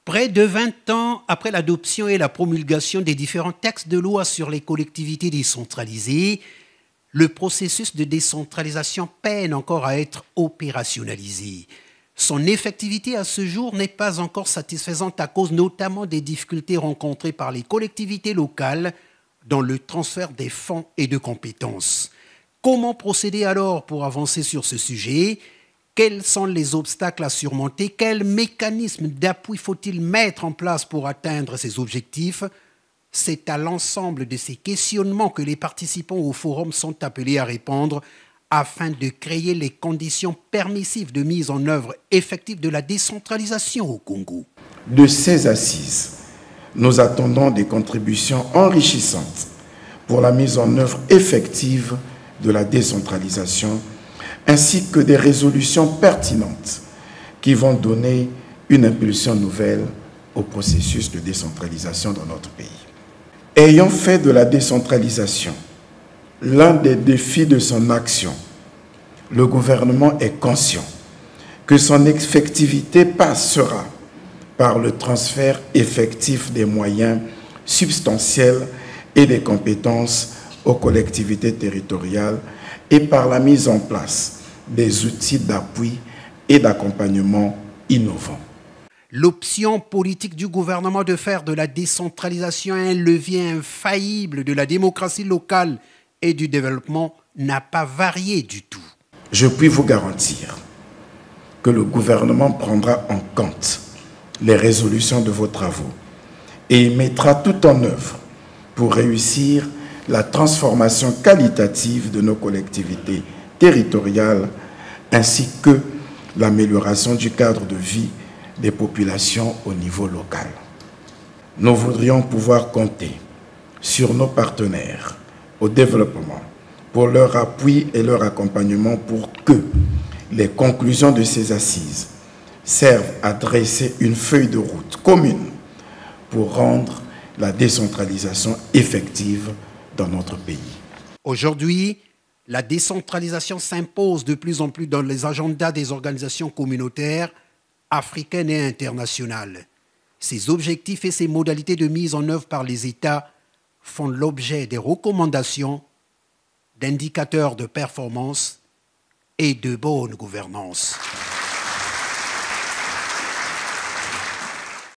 Près de 20 ans après l'adoption et la promulgation des différents textes de loi sur les collectivités décentralisées, le processus de décentralisation peine encore à être opérationnalisé. Son effectivité à ce jour n'est pas encore satisfaisante à cause notamment des difficultés rencontrées par les collectivités locales dans le transfert des fonds et de compétences. Comment procéder alors pour avancer sur ce sujet ? Quels sont les obstacles à surmonter? Quels mécanismes d'appui faut-il mettre en place pour atteindre ces objectifs? C'est à l'ensemble de ces questionnements que les participants au forum sont appelés à répondre afin de créer les conditions permissives de mise en œuvre effective de la décentralisation au Congo. De ces assises, nous attendons des contributions enrichissantes pour la mise en œuvre effective de la décentralisation ainsi que des résolutions pertinentes qui vont donner une impulsion nouvelle au processus de décentralisation dans notre pays. Ayant fait de la décentralisation l'un des défis de son action, le gouvernement est conscient que son effectivité passera par le transfert effectif des moyens substantiels et des compétences aux collectivités territoriales et par la mise en place des outils d'appui et d'accompagnement innovants. L'option politique du gouvernement de faire de la décentralisation un levier infaillible de la démocratie locale et du développement n'a pas varié du tout. Je puis vous garantir que le gouvernement prendra en compte les résolutions de vos travaux et mettra tout en œuvre pour réussir la transformation qualitative de nos collectivités territoriales ainsi que l'amélioration du cadre de vie des populations au niveau local. Nous voudrions pouvoir compter sur nos partenaires au développement pour leur appui et leur accompagnement pour que les conclusions de ces assises servent à dresser une feuille de route commune pour rendre la décentralisation effective dans notre pays. Aujourd'hui, la décentralisation s'impose de plus en plus dans les agendas des organisations communautaires africaines et internationales. Ces objectifs et ces modalités de mise en œuvre par les États font l'objet des recommandations, d'indicateurs de performance et de bonne gouvernance.